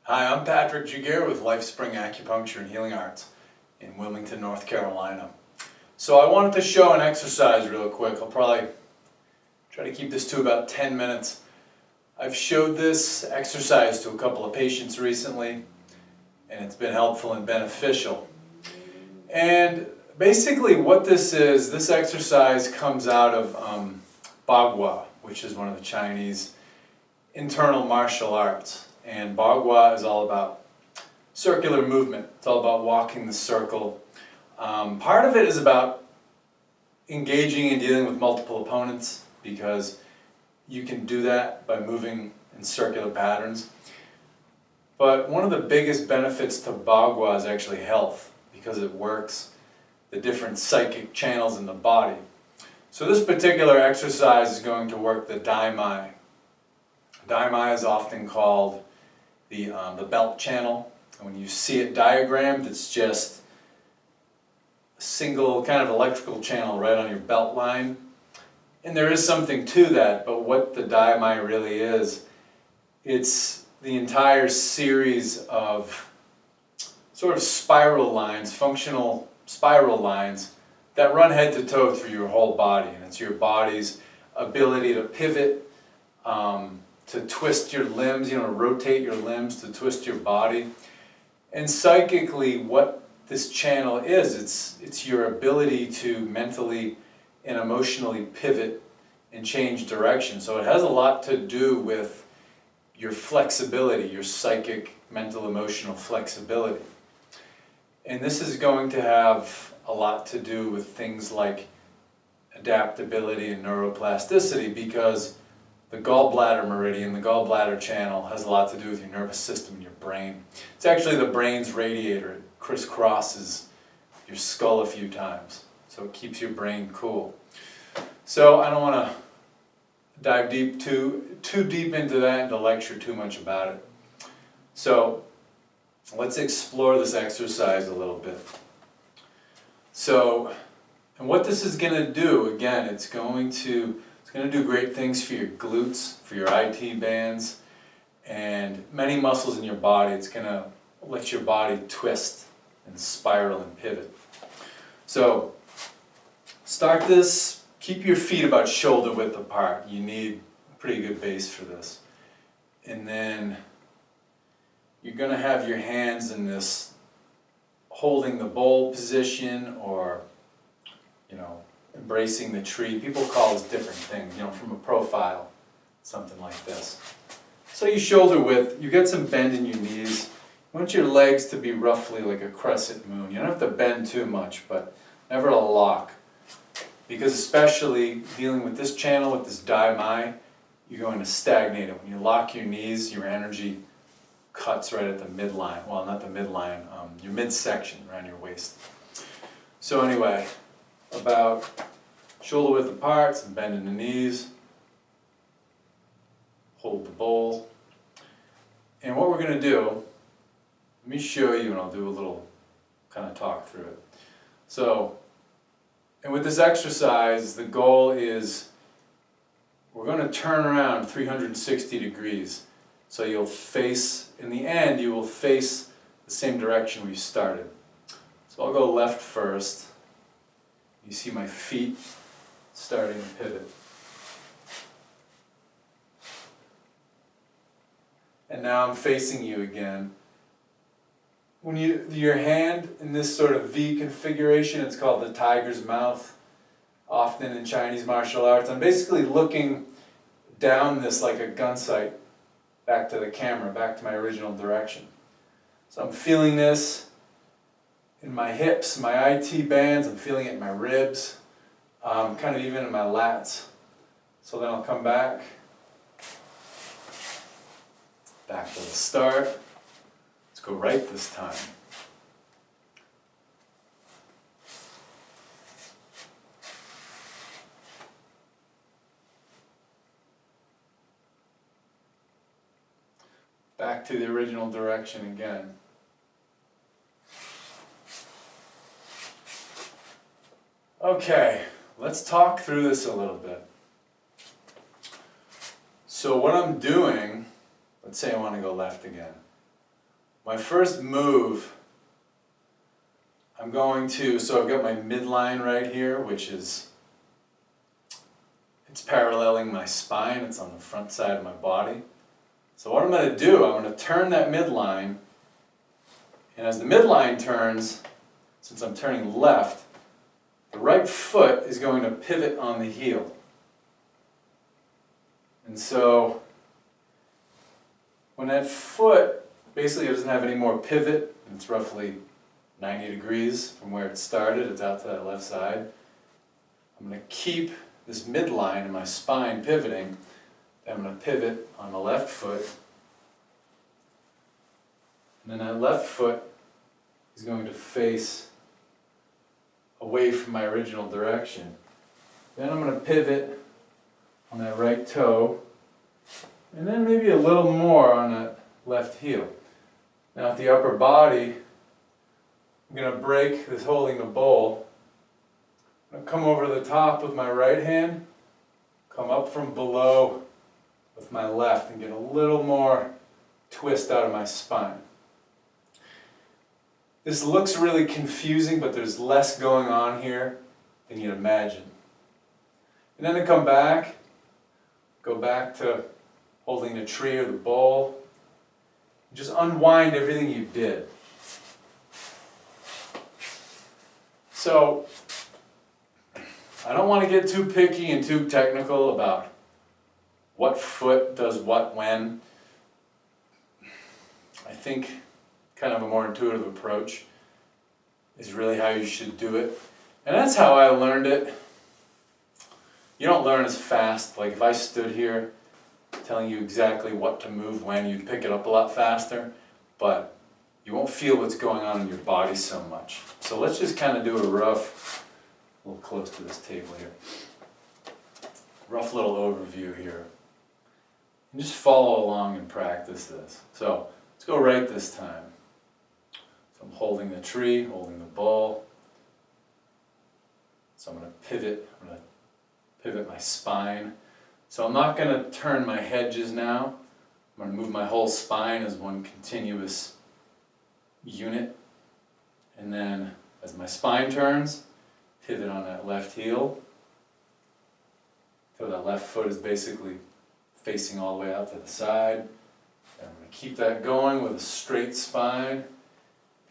Hi, I'm Patrick Jiguer with LifeSpring Acupuncture and Healing Arts in Wilmington, North Carolina. So I wanted to show an exercise real quick. I'll probably try to keep this to about 10 minutes. I've showed this exercise to a couple of patients recently, and it's been helpful and beneficial. And basically what this is, this exercise comes out of Ba Gua, which is one of the Chinese internal martial arts. And Ba Gua is all about circular movement. It's all about walking the circle. Part of it is about engaging and dealing with multiple opponents, because you can do that by moving in circular patterns. But one of the biggest benefits to Ba Gua is actually health, because it works the different psychic channels in the body. So this particular exercise is going to work the Dai Mai. Dai Mai is often called the belt channel. And when you see it diagrammed, it's just a single kind of electrical channel right on your belt line. And there is something to that, but what the Dai Mai really is, it's the entire series of sort of spiral lines, functional spiral lines, that run head to toe through your whole body. And it's your body's ability to pivot, to twist your limbs, rotate your limbs, to twist your body. And psychically, what this channel is, it's your ability to mentally and emotionally pivot and change direction. So it has a lot to do with your flexibility, your psychic, mental, emotional flexibility. And this is going to have a lot to do with things like adaptability and neuroplasticity, because the gallbladder meridian, the gallbladder channel, has a lot to do with your nervous system and your brain. It's actually the brain's radiator. It crisscrosses your skull a few times, so it keeps your brain cool. So I don't want to dive too deep into that and to lecture too much about it. So let's explore this exercise a little bit. So, and what this is going to do, again, it's going to do great things for your glutes, for your IT bands, and many muscles in your body. It's going to let your body twist and spiral and pivot. So, start this, keep your feet about shoulder width apart. You need a pretty good base for this. And then you're going to have your hands in this holding the bowl position, or embracing the tree. People call this different things, from a profile, something like this. So you shoulder width, you get some bend in your knees. You want your legs to be roughly like a crescent moon. You don't have to bend too much, but never a lock. Because especially dealing with this channel, with this Dai Mai, you're going to stagnate it. When you lock your knees, your energy cuts right at the midline. Well, not the midline, your midsection around your waist. So anyway, about shoulder width apart, some bend in the knees, hold the bowl. And what we're going to do, let me show you, and I'll do a little kind of talk through it. So, and with this exercise, the goal is we're going to turn around 360 degrees. So you'll face, in the end, you will face the same direction we started. So I'll go left first. You see my feet starting to pivot. And now I'm facing you again. When your hand in this sort of V configuration, it's called the tiger's mouth, often in Chinese martial arts. I'm basically looking down this like a gun sight, back to the camera, back to my original direction. So I'm feeling this in my hips, my IT bands, I'm feeling it in my ribs, kind of even in my lats. So then I'll come back to the start. Let's go right this time. Back to the original direction again. Okay, let's talk through this a little bit. So what I'm doing, let's say I want to go left again. My first move, I'm going to, so I've got my midline right here, which is, it's paralleling my spine, it's on the front side of my body. So what I'm going to do, I'm going to turn that midline, and as the midline turns, since I'm turning left, the right foot is going to pivot on the heel. And so when that foot basically doesn't have any more pivot, and it's roughly 90 degrees from where it started, it's out to that left side, I'm going to keep this midline in my spine pivoting. I'm going to pivot on the left foot, and then that left foot is going to face away from my original direction. Then I'm going to pivot on that right toe, and then maybe a little more on that left heel. Now at the upper body, I'm going to break this holding the bowl. I'm going to come over the top with my right hand, come up from below with my left, and get a little more twist out of my spine. This looks really confusing, but there's less going on here than you'd imagine. And then to come back, go back to holding the tree or the bowl. Just unwind everything you did. So, I don't want to get too picky and too technical about what foot does what when. I think kind of a more intuitive approach is really how you should do it. And that's how I learned it. You don't learn as fast. Like if I stood here telling you exactly what to move when, you'd pick it up a lot faster, but you won't feel what's going on in your body so much. So let's just kind of do a rough, a little close to this table here, rough little overview here. And just follow along and practice this. So let's go right this time. So I'm holding the tree, holding the bowl. So I'm going to pivot my spine. So I'm not going to turn my hedges now. I'm going to move my whole spine as one continuous unit. And then as my spine turns, pivot on that left heel. So that left foot is basically facing all the way out to the side. And I'm going to keep that going with a straight spine.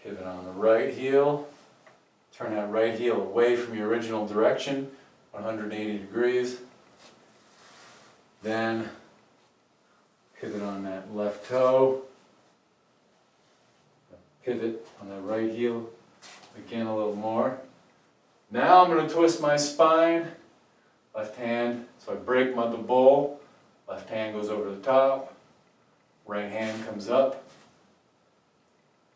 Pivot on the right heel. Turn that right heel away from your original direction, 180 degrees. Then pivot on that left toe. Pivot on that right heel. Again a little more. Now I'm going to twist my spine. Left hand, so I break the bowl. Left hand goes over the top. Right hand comes up.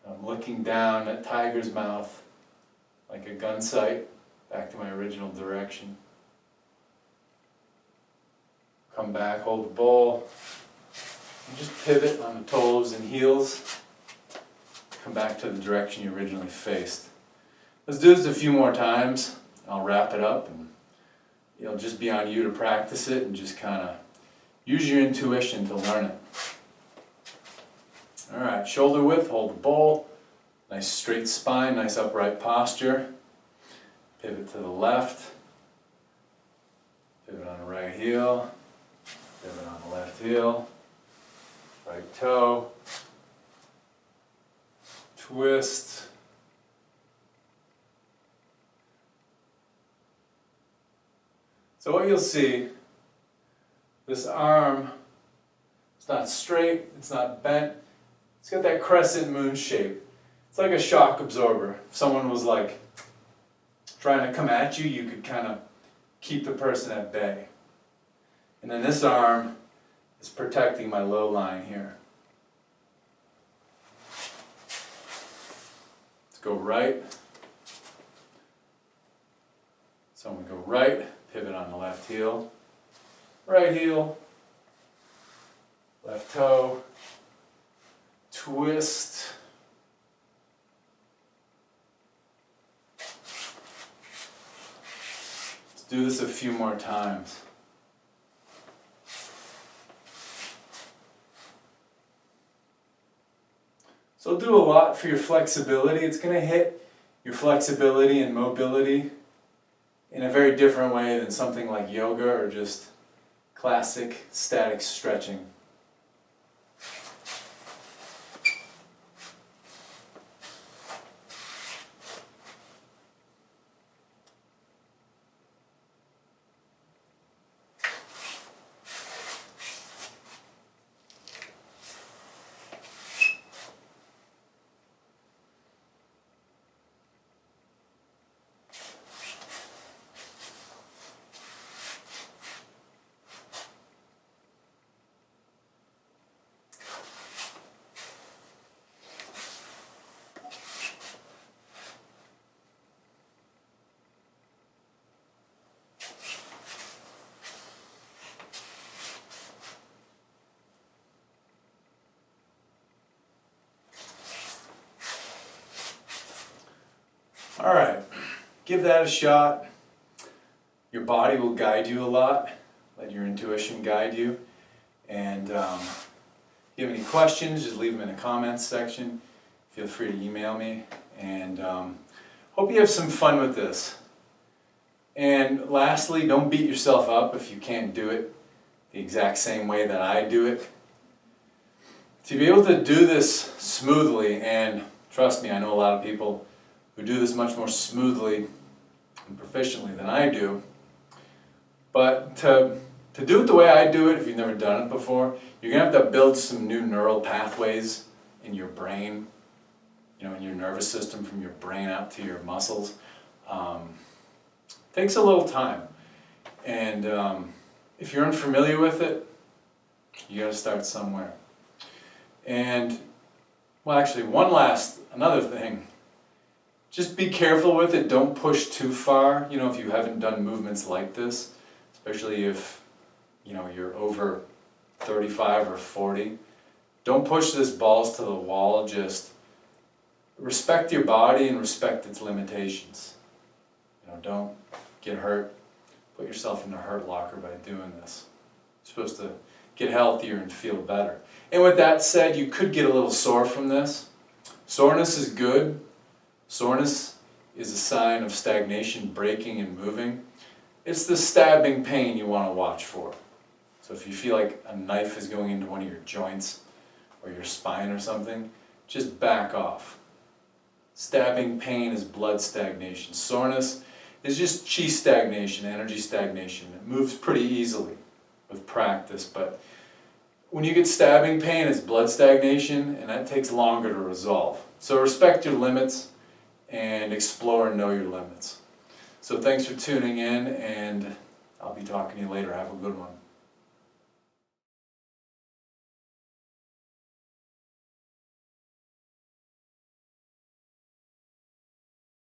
I'm looking down at tiger's mouth like a gun sight, back to my original direction. Come back, hold the bowl, and just pivot on the toes and heels. Come back to the direction you originally faced. Let's do this a few more times. I'll wrap it up, and it'll just be on you to practice it and just kind of use your intuition to learn it. All right, shoulder width, hold the bowl. Nice straight spine, nice upright posture. Pivot to the left. Pivot on the right heel. Pivot on the left heel. Right toe. Twist. So what you'll see, this arm, it's not straight, it's not bent. It's got that crescent moon shape. It's like a shock absorber. If someone was like trying to come at you, you could kind of keep the person at bay. And then this arm is protecting my low line here. Let's go right. So I'm going to go right, pivot on the left heel, right heel, left toe, twist. Let's do this a few more times. So it'll do a lot for your flexibility. It's going to hit your flexibility and mobility in a very different way than something like yoga or just classic static stretching. All right, give that a shot. Your body will guide you a lot. Let your intuition guide you. And if you have any questions, just leave them in the comments section. Feel free to email me. And hope you have some fun with this. And lastly, don't beat yourself up if you can't do it the exact same way that I do it. To be able to do this smoothly, and trust me, I know a lot of people who do this much more smoothly and proficiently than I do. But to do it the way I do it, if you've never done it before, you're going to have to build some new neural pathways in your brain, in your nervous system, from your brain out to your muscles. Takes a little time. And if you're unfamiliar with it, you got to start somewhere. And, well, actually, another thing. Just be careful with it. Don't push too far. If you haven't done movements like this, especially if you're over 35 or 40, don't push this balls to the wall. Just respect your body and respect its limitations. Don't get hurt. Put yourself in a hurt locker by doing this. You're supposed to get healthier and feel better. And with that said, you could get a little sore from this. Soreness is good. Soreness is a sign of stagnation, breaking, and moving. It's the stabbing pain you want to watch for. So if you feel like a knife is going into one of your joints or your spine or something, just back off. Stabbing pain is blood stagnation. Soreness is just chi stagnation, energy stagnation. It moves pretty easily with practice, but when you get stabbing pain, it's blood stagnation, and that takes longer to resolve. So respect your limits and explore and know your limits. So thanks for tuning in, and I'll be talking to you later. Have a good one.